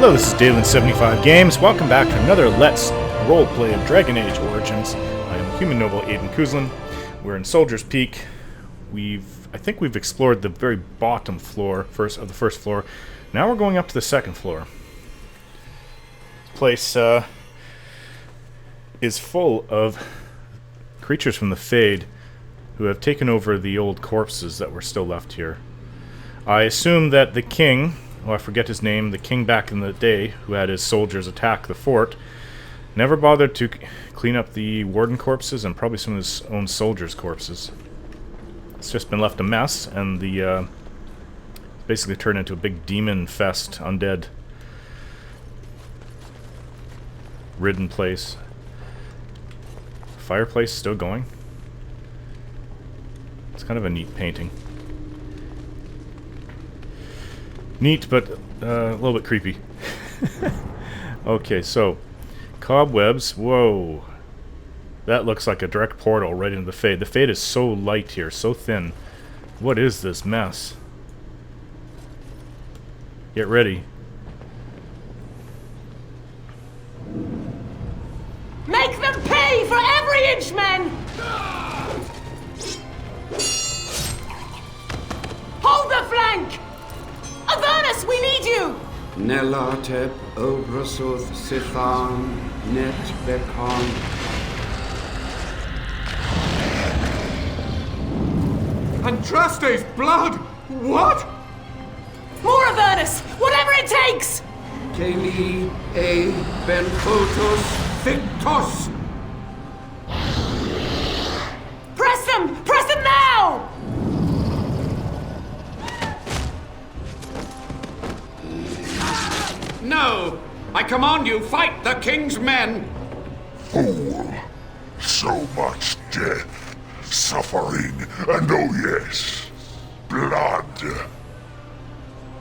Hello, this is Dalen75 Games. Welcome back to another Let's Roleplay of Dragon Age Origins. I am Human Noble Aiden Kuzlin. We're in Soldier's Peak. I think we've explored the very bottom floor of the first floor. Now we're going up to the second floor. This place is full of creatures from the Fade who have taken over the old corpses that were still left here. I assume that the king, I forget his name, the king back in the day who had his soldiers attack the fort, never bothered to clean up the warden corpses and probably some of his own soldiers' corpses. It's just been left a mess, and the basically turned into a big demon fest, undead ridden place. Fireplace still going. It's kind of a neat painting. Neat, but a little bit creepy. Okay, so cobwebs. Whoa, that looks like a direct portal right into the Fade. The Fade is so light here, so thin. What is this mess? Get ready. Make them pay for every inch, men! Hold the flank! Avernus, we need you! Nelatep obrasuth sithan net bekon. Andraste's blood! What? More Avernus! Whatever it takes! Keli e ben photos fictos. Press them! Press them now! No! I command you, fight the king's men! Fool! So much death, suffering, and oh yes, blood.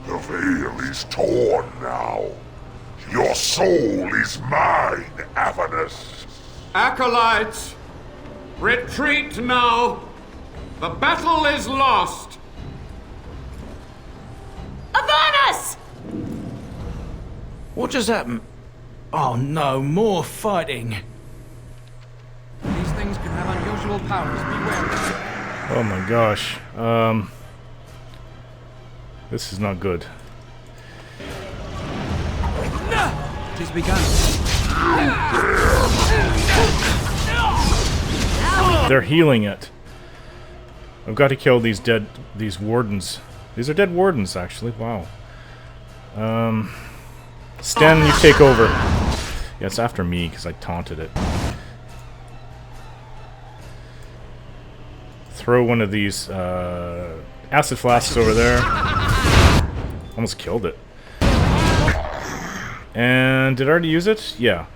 The veil is torn now. Your soul is mine, Avernus. Acolytes, retreat now! The battle is lost! Avernus! What just happened? Oh no, more fighting. These things can have unusual powers. Beware. Oh my gosh. This is not good. It has begun. They're healing it. I've got to kill these wardens. These are dead wardens, actually. Wow. Sten, you take over. Yeah, it's after me because I taunted it. Throw one of these acid flasks over there. Almost killed it. And did I already use it? Yeah.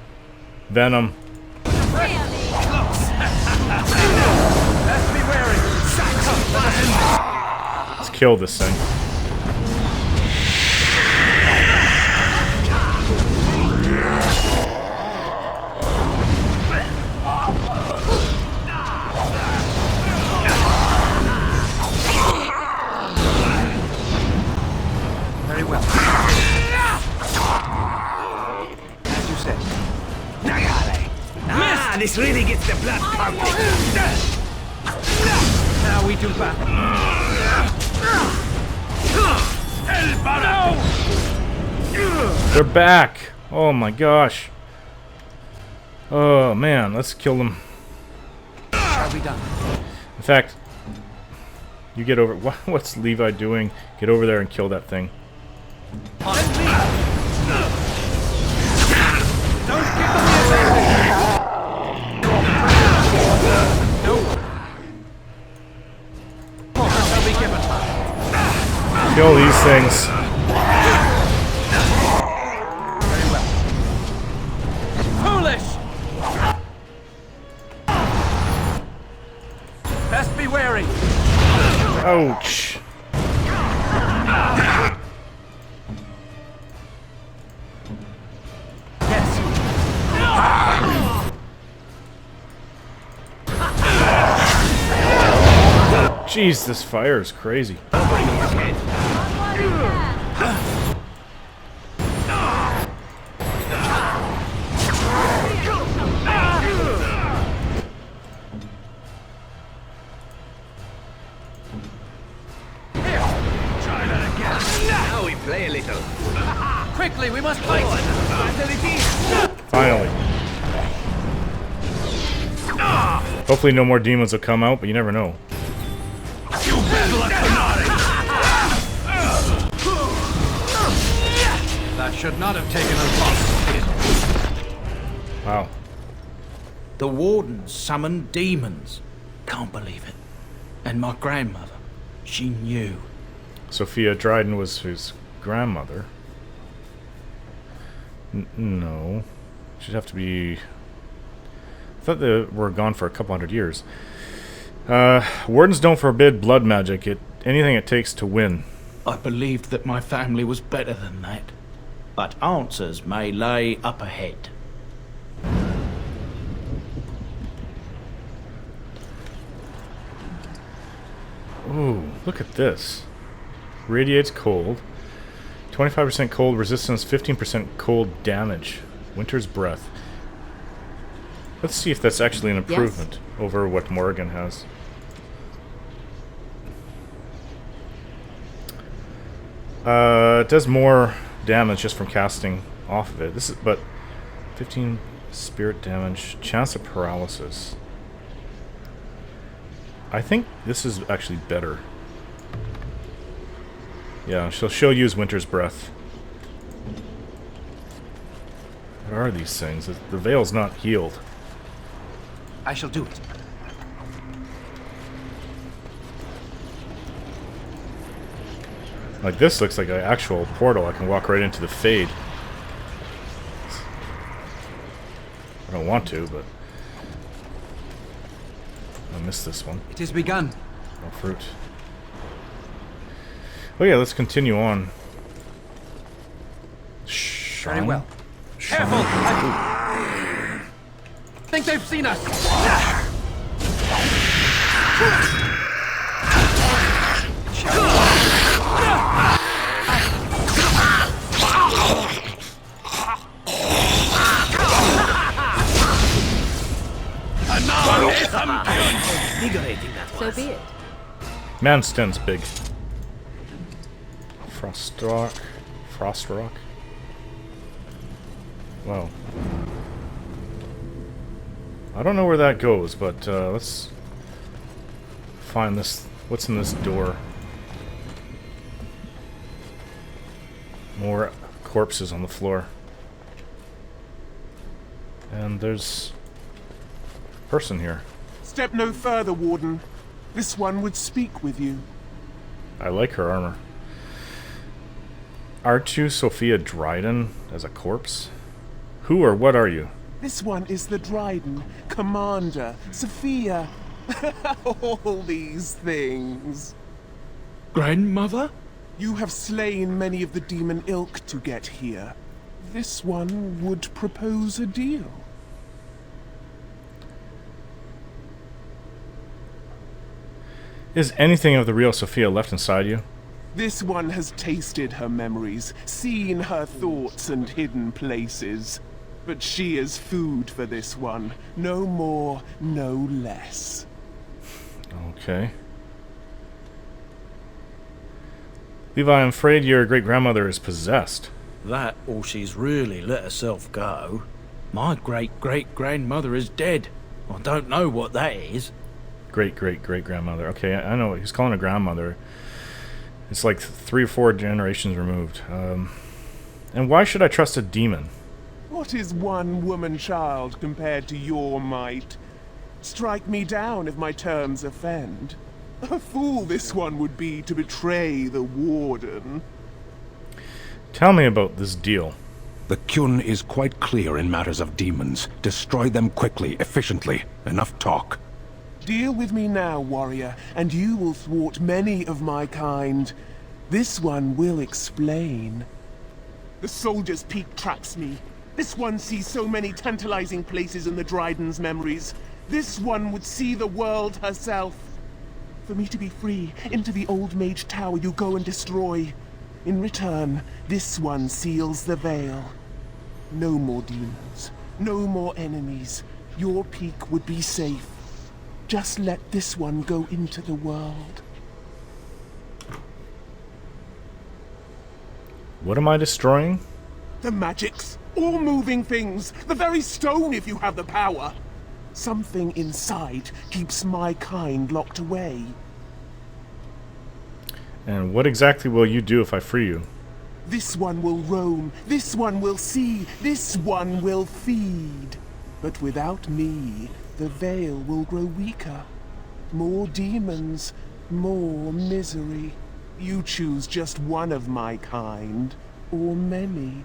Venom. Let's kill this thing. Very well. As you said. This really gets the blood pumping. Now we do battle. They're back! Oh my gosh. Oh man, let's kill them. Shall be done. In fact, you get over. What's Levi doing? Get over there and kill that thing. On me. Don't give them the advantage. Nope. Orders shall be given. Kill these things. Very well. Foolish. Best be wary. Ouch. Yes. Jeez, this fire is crazy. Play a little. Quickly, we must fight! Finally. Hopefully no more demons will come out, but you never know. You battle at That should not have taken us long. Wow. The warden summoned demons. Can't believe it. And my grandmother, she knew. Sophia Dryden was his grandmother. No. She'd have to be... I thought they were gone for a couple hundred years. Wardens don't forbid blood magic. Anything it takes to win. I believed that my family was better than that. But answers may lay up ahead. Ooh, look at this. Radiates cold. 25% cold resistance, 15% cold damage. Winter's breath. Let's see if that's actually an improvement over what Morrigan has. It does more damage just from casting off of it. This is, but 15 spirit damage, chance of paralysis. I think this is actually better. Yeah, she'll use Winter's Breath. What are these things? The veil's not healed. I shall do it. Like, this looks like an actual portal. I can walk right into the Fade. I don't want to, but... I missed this one. It has begun. No fruit. Oh yeah, let's continue on. Very well. Careful! I think they've seen us! So be it. Mansten's big. Frostrock. Frostrock. Wow. I don't know where that goes, but let's find this. What's in this door? More corpses on the floor. And there's a person here. Step no further, Warden. This one would speak with you. I like her armor. Aren't you Sophia Dryden as a corpse? Who or what are you? This one is the Dryden, Commander, Sophia. All these things. Grandmother? You have slain many of the demon ilk to get here. This one would propose a deal. Is anything of the real Sophia left inside you? This one has tasted her memories, seen her thoughts and hidden places. But she is food for this one. No more, no less. Okay. Levi, I'm afraid your great-grandmother is possessed. That or she's really let herself go. My great-great-grandmother is dead. I don't know what that is. Great-great-great-grandmother. Okay, I know. He's calling her grandmother. It's like 3 or 4 generations removed. And why should I trust a demon? What is one woman child compared to your might? Strike me down if my terms offend. A fool this one would be to betray the Warden. Tell me about this deal. The Kyun is quite clear in matters of demons. Destroy them quickly, efficiently. Enough talk. Deal with me now, warrior, and you will thwart many of my kind. This one will explain. The soldier's peak traps me. This one sees so many tantalizing places in the Dryden's memories. This one would see the world herself. For me to be free, into the old mage tower you go and destroy. In return, this one seals the veil. No more demons, no more enemies. Your peak would be safe. Just let this one go into the world. What am I destroying? The magics, all moving things, the very stone if you have the power. Something inside keeps my kind locked away. And what exactly will you do if I free you? This one will roam, this one will see, this one will feed. But without me, the veil will grow weaker. More demons, more misery. You choose just one of my kind, or many.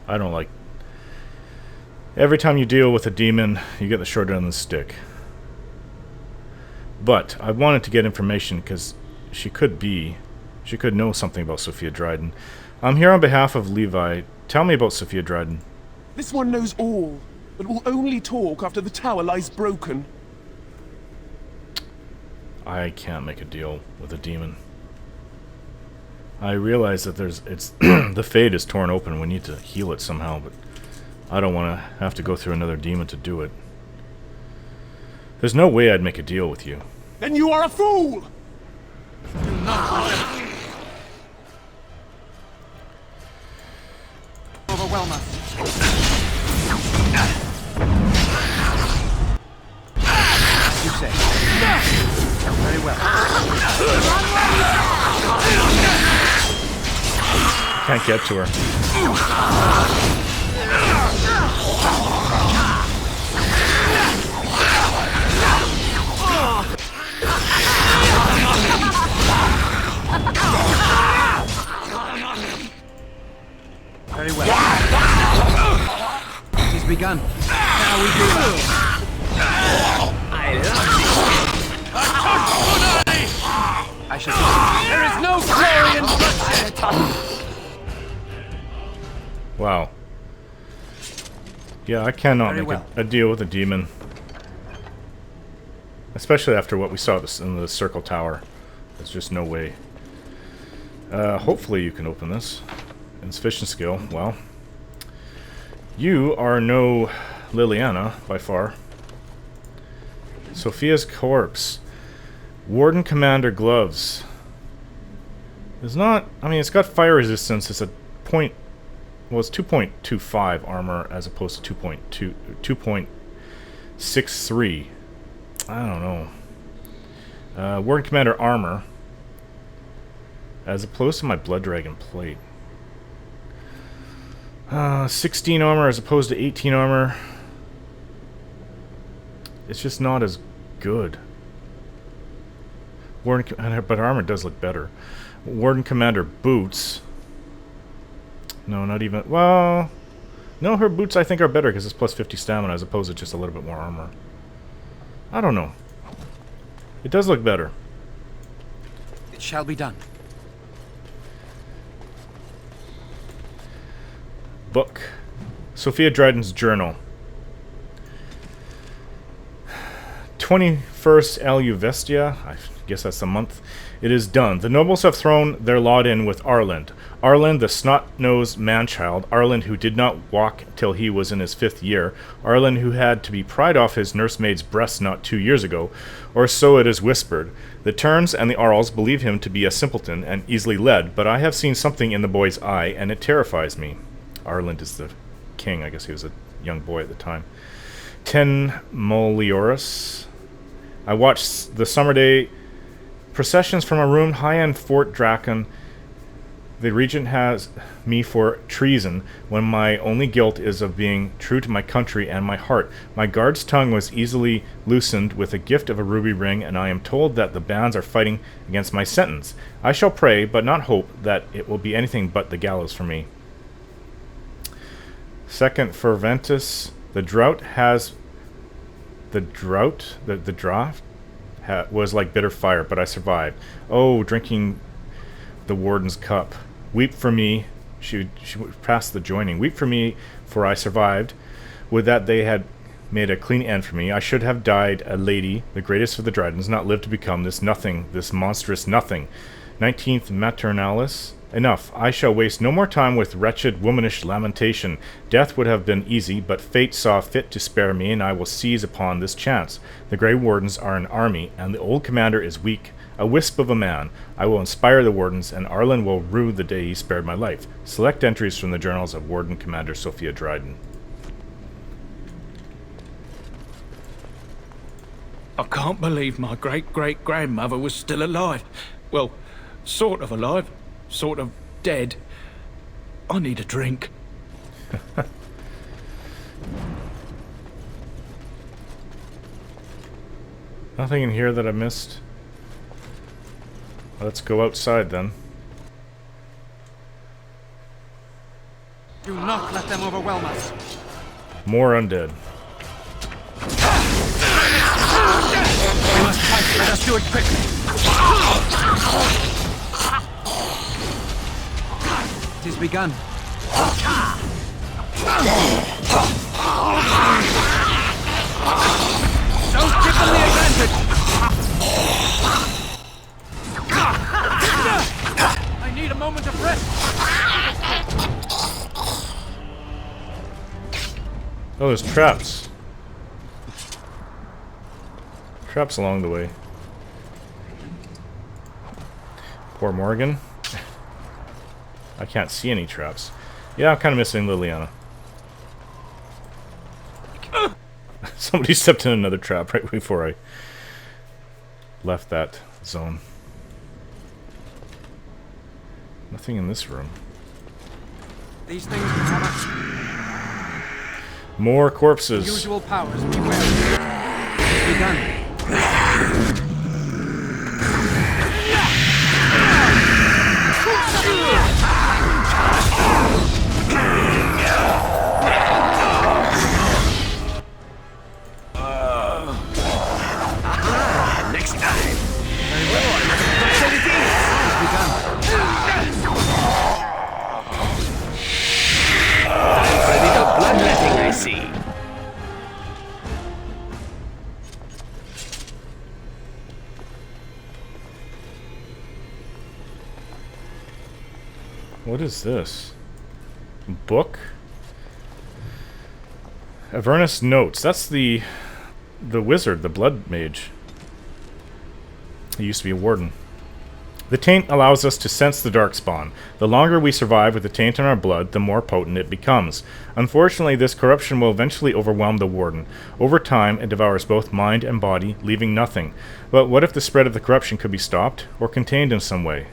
I don't like... Every time you deal with a demon, you get the short end of the stick. But I wanted to get information because she could know something about Sophia Dryden. I'm here on behalf of Levi. Tell me about Sophia Dryden. This one knows all, but will only talk after the tower lies broken. I can't make a deal with a demon. I realize that the fade is torn open. We need to heal it somehow, but I don't want to have to go through another demon to do it. There's no way I'd make a deal with you. Then you are a fool! Overwhelm us. You say. Very well. Can't get to her. Very well. It has begun. Now we do. I shall. There is no glory in bloodshed. Wow. Yeah, I cannot Very make well. a deal with a demon. Especially after what we saw in the circle tower. There's just no way. Hopefully you can open this. Insufficient skill. Well, you are no Liliana, by far. Sophia's corpse. Warden Commander gloves. It's not... I mean, it's got fire resistance. It's a point... Well, it's 2.25 armor as opposed to 2.63. I don't know. Warden Commander armor. As opposed to my Blood Dragon plate. 16 armor as opposed to 18 armor. It's just not as good. Warden Commander, but armor does look better. Warden Commander boots. No, not even. Well, no, her boots I think are better because it's plus 50 stamina as opposed to just a little bit more armor. I don't know. It does look better. It shall be done. Book. Sophia Dryden's journal. 21st Aluvestia. I guess that's the month. It is done. The nobles have thrown their lot in with Arland. Arland, the snot-nosed man-child. Arland, who did not walk till he was in his 5th year. Arland, who had to be pried off his nursemaid's breast not 2 years ago. Or so it is whispered. The Terns and the Arls believe him to be a simpleton and easily led, but I have seen something in the boy's eye, and it terrifies me. Arland is the king. I guess he was a young boy at the time. 10 Molioris. I watched the summer day processions from a room high in Fort Draken. The regent has me for treason when my only guilt is of being true to my country and my heart. My guard's tongue was easily loosened with a gift of a ruby ring, and I am told that the bands are fighting against my sentence. I shall pray, but not hope, that it will be anything but the gallows for me. Second Ferventus. The drought has... The drought was like bitter fire, but I survived. Oh, drinking the warden's cup. Weep for me. She passed the joining. Weep for me, for I survived. Would that they had made a clean end for me. I should have died a lady, the greatest of the Drydens, not lived to become this nothing, this monstrous nothing. 19th Maternalis. Enough. I shall waste no more time with wretched womanish lamentation. Death would have been easy, but fate saw fit to spare me, and I will seize upon this chance. The Grey Wardens are an army, and the old commander is weak. A wisp of a man. I will inspire the wardens, and Arlen will rue the day he spared my life. Select entries from the journals of Warden Commander Sophia Dryden. I can't believe my great-great-grandmother was still alive. Well, sort of alive, sort of dead. I need a drink. Nothing in here that I missed. Let's go outside then. Do not let them overwhelm us. More undead. We must fight. Let us do it quickly. It is begun. Don't give them the advantage. I need a moment of rest. Oh, there's traps. Traps along the way. Poor Morgan. I can't see any traps. Yeah, I'm kind of missing Liliana. Somebody stepped in another trap right before I left that zone. Nothing in this room. These things have More corpses. unusual powers. Beware. It's begun. Next time. Very well. It's begun. A little bloodletting, I see. What is this? Book? Avernus Notes. That's the wizard, the blood mage. He used to be a warden. The taint allows us to sense the darkspawn. The longer we survive with the taint in our blood, the more potent it becomes. Unfortunately, this corruption will eventually overwhelm the warden. Over time, it devours both mind and body, leaving nothing. But what if the spread of the corruption could be stopped or contained in some way?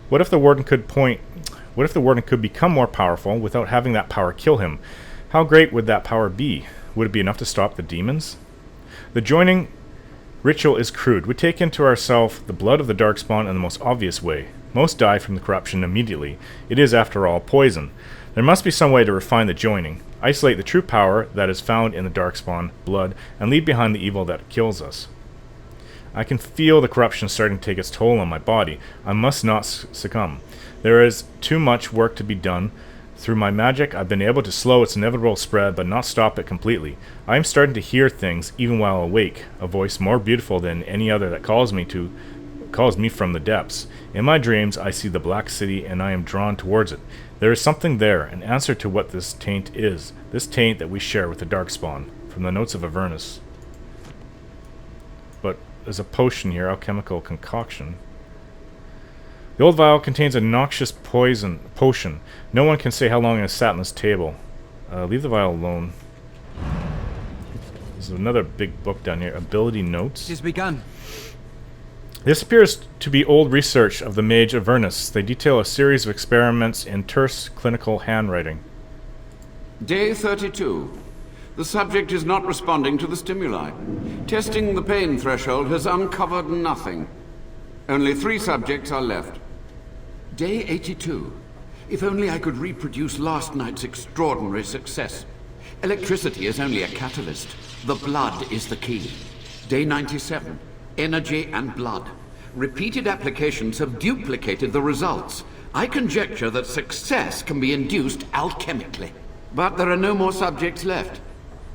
What if the warden could become more powerful without having that power kill him? How great would that power be? Would it be enough to stop the demons? The joining ritual is crude. We take into ourselves the blood of the darkspawn in the most obvious way. Most die from the corruption immediately. It is, after all, poison. There must be some way to refine the joining, isolate the true power that is found in the darkspawn blood, and leave behind the evil that kills us. I can feel the corruption starting to take its toll on my body. I must not succumb. There is too much work to be done. Through my magic, I've been able to slow its inevitable spread, but not stop it completely. I am starting to hear things, even while awake, a voice more beautiful than any other that calls me from the depths. In my dreams, I see the Black City, and I am drawn towards it. There is something there, an answer to what this taint is, this taint that we share with the Darkspawn, from the Notes of Avernus. But there's a potion here, alchemical concoction. The old vial contains a noxious potion. No one can say how long it has sat on this table. Leave the vial alone. There's another big book down here. Ability notes. It is begun. This appears to be old research of the mage Avernus. They detail a series of experiments in terse clinical handwriting. Day 32. The subject is not responding to the stimuli. Testing the pain threshold has uncovered nothing. Only 3 subjects are left. Day 82. If only I could reproduce last night's extraordinary success. Electricity is only a catalyst. The blood is the key. Day 97. Energy and blood. Repeated applications have duplicated the results. I conjecture that success can be induced alchemically. But there are no more subjects left.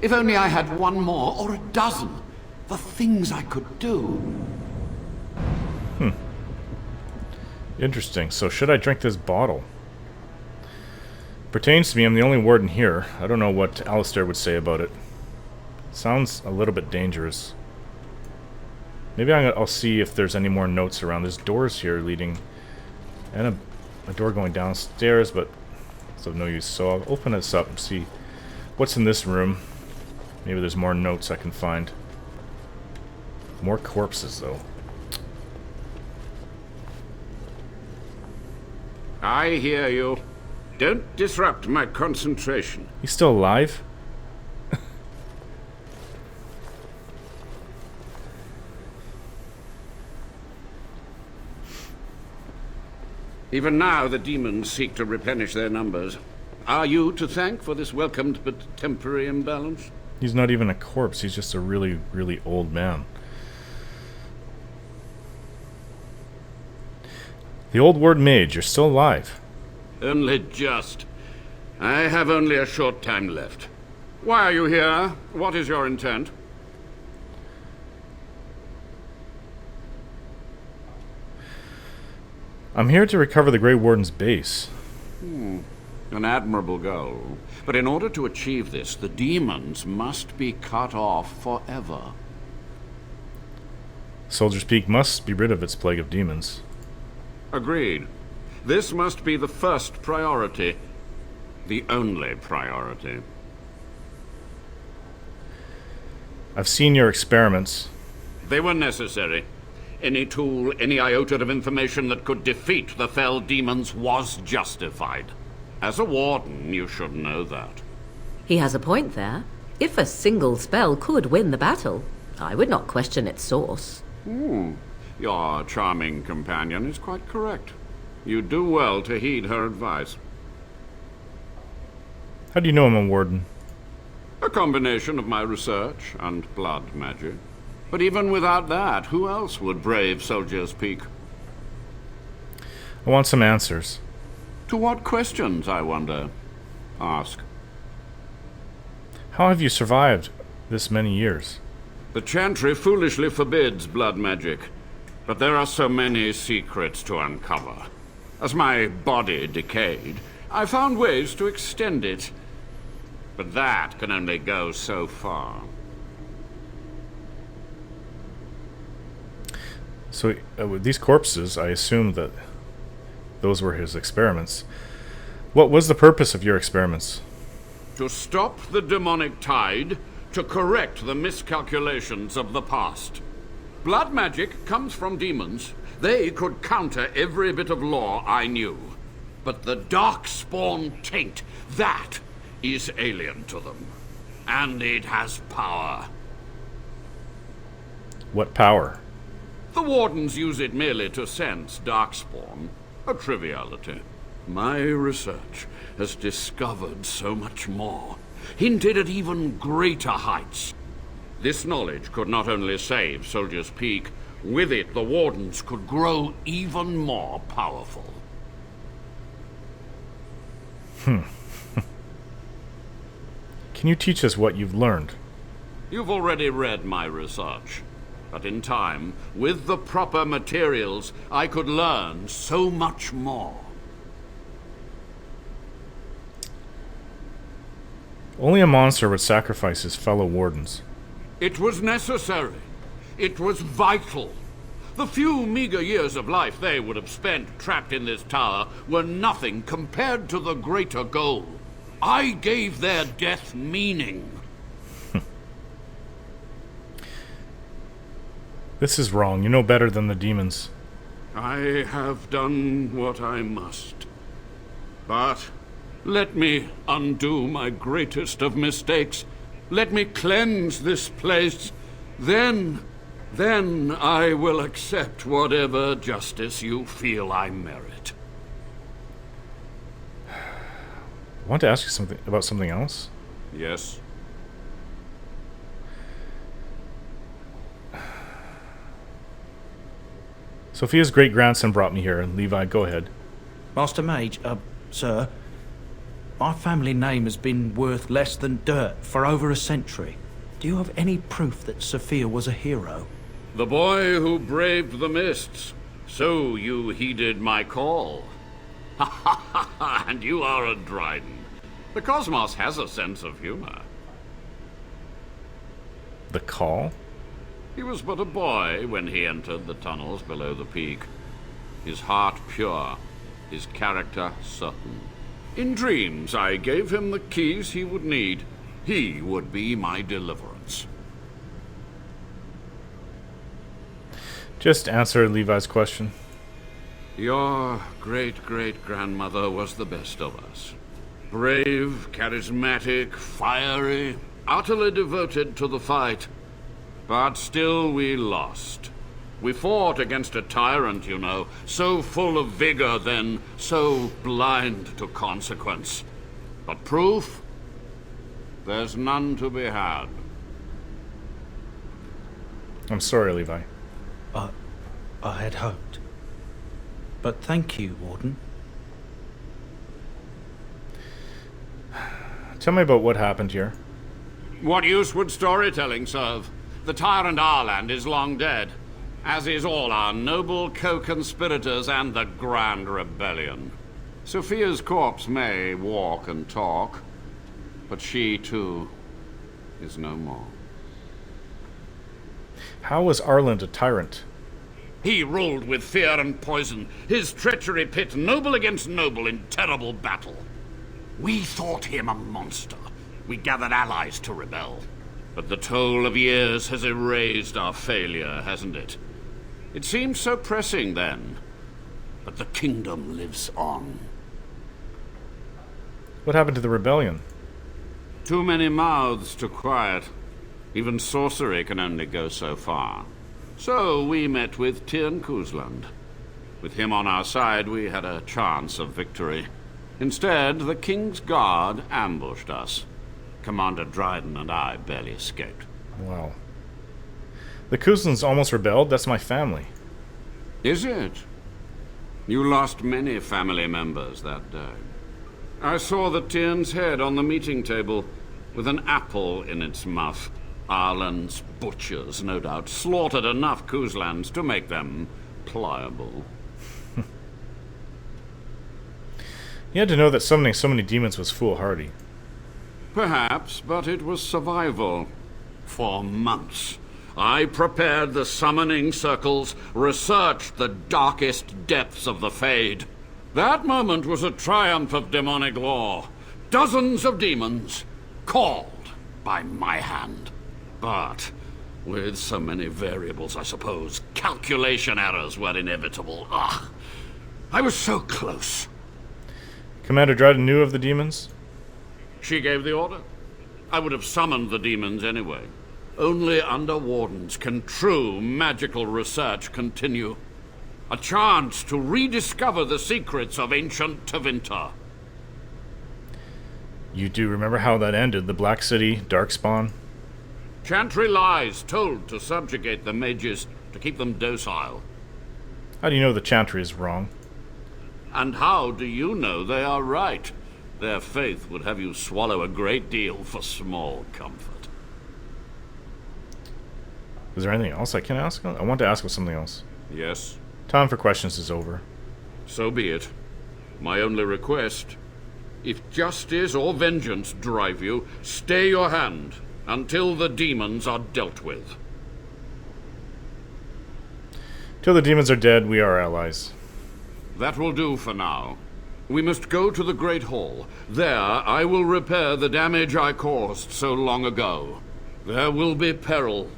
If only I had 1 more or a dozen. The things I could do. Interesting. So should I drink this bottle? Pertains to me, I'm the only warden here. I don't know what Alistair would say about it. Sounds a little bit dangerous. Maybe I'll see if there's any more notes around. There's doors here leading, and a door going downstairs, but it's of no use. So I'll open this up and see what's in this room. Maybe there's more notes I can find. More corpses, though. I hear you. Don't disrupt my concentration. He's still alive? Even now, the demons seek to replenish their numbers. Are you to thank for this welcomed but temporary imbalance? He's not even a corpse. He's just a really, really old man. The old ward mage, you're still alive. Only just. I have only a short time left. Why are you here? What is your intent? I'm here to recover the Grey Warden's base. An admirable goal. But in order to achieve this, the demons must be cut off forever. Soldier's Peak must be rid of its plague of demons. Agreed. This must be the first priority. The only priority. I've seen your experiments. They were necessary. Any tool, any iota of information that could defeat the fell demons was justified. As a warden, you should know that. He has a point there. If a single spell could win the battle, I would not question its source. Your charming companion is quite correct. You do well to heed her advice. How do you know I'm a warden? A combination of my research and blood magic. But even without that, who else would brave Soldier's Peak? I want some answers. To what questions, I wonder? Ask. How have you survived this many years? The Chantry foolishly forbids blood magic, but there are so many secrets to uncover. As my body decayed, I found ways to extend it. But that can only go so far. So, with these corpses, I assume that those were his experiments. What was the purpose of your experiments? To stop the demonic tide, to correct the miscalculations of the past. Blood magic comes from demons. They could counter every bit of law I knew. But the darkspawn taint, that is alien to them. And it has power. What power? The wardens use it merely to sense darkspawn. A triviality. My research has discovered so much more. Hinted at even greater heights. This knowledge could not only save Soldier's Peak, with it the wardens could grow even more powerful. Can you teach us what you've learned? You've already read my research. But in time, with the proper materials, I could learn so much more. Only a monster would sacrifice his fellow wardens. It was necessary. It was vital. The few meager years of life they would have spent trapped in this tower were nothing compared to the greater goal. I gave their death meaning. This is wrong. You know better than the demons. I have done what I must. But let me undo my greatest of mistakes. Let me cleanse this place. Then I will accept whatever justice you feel I merit. I want to ask you something about something else. Yes? Sophia's great-grandson brought me here, and Levi, go ahead. Master Mage, sir, my family name has been worth less than dirt for over a century. Do you have any proof that Sophia was a hero? The boy who braved the mists. So you heeded my call. Ha ha ha ha, and you are a Dryden. The cosmos has a sense of humor. The call? He was but a boy when he entered the tunnels below the peak. His heart pure, his character certain. In dreams, I gave him the keys he would need. He would be my deliverance. Just answer Levi's question. Your great-great-grandmother was the best of us. Brave, charismatic, fiery, utterly devoted to the fight. But still we lost. We fought against a tyrant, you know, so full of vigor then, so blind to consequence. But proof? There's none to be had. I'm sorry, Levi. I had hoped. But thank you, Warden. Tell me about what happened here. What use would storytelling serve? The tyrant Arland is long dead, as is all our noble co-conspirators and the Grand Rebellion. Sophia's corpse may walk and talk, but she, too, is no more. How was Arland a tyrant? He ruled with fear and poison, his treachery pit noble against noble in terrible battle. We thought him a monster. We gathered allies to rebel. But the toll of years has erased our failure, hasn't it? It seemed so pressing then, but the kingdom lives on. What happened to the rebellion? Too many mouths to quiet. Even sorcery can only go so far. So we met with Tirn Kuzland. With him on our side, we had a chance of victory. Instead, the King's Guard ambushed us. Commander Dryden and I barely escaped. Wow. The Kuzlans almost rebelled? That's my family. Is it? You lost many family members that day. I saw the Tyrn's head on the meeting table, with an apple in its mouth. Arland's butchers, no doubt, slaughtered enough Kuzlans to make them pliable. You had to know that summoning so many demons was foolhardy. Perhaps, but it was survival. For months, I prepared the summoning circles, researched the darkest depths of the Fade. That moment was a triumph of demonic law. Dozens of demons, called by my hand. But, with so many variables, I suppose, calculation errors were inevitable. Ugh. I was so close. Commander Dryden knew of the demons? She gave the order. I would have summoned the demons anyway. Only under wardens can true magical research continue. A chance to rediscover the secrets of ancient Tevinter. You do remember how that ended, the Black City, Darkspawn? Chantry lies told to subjugate the mages, to keep them docile. How do you know the Chantry is wrong? And how do you know they are right? Their faith would have you swallow a great deal for small comfort. Is there anything else I can ask? I want to ask about something else. Yes. Time for questions is over. So be it. My only request, if justice or vengeance drive you, stay your hand until the demons are dealt with. Till the demons are dead, we are allies. That will do for now. We must go to the Great Hall. There, I will repair the damage I caused so long ago. There will be peril.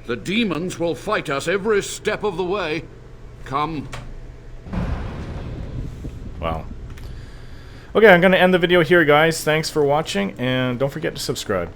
The demons will fight us every step of the way. Come. Wow. Okay, I'm going to end the video here, guys. Thanks for watching, and don't forget to subscribe.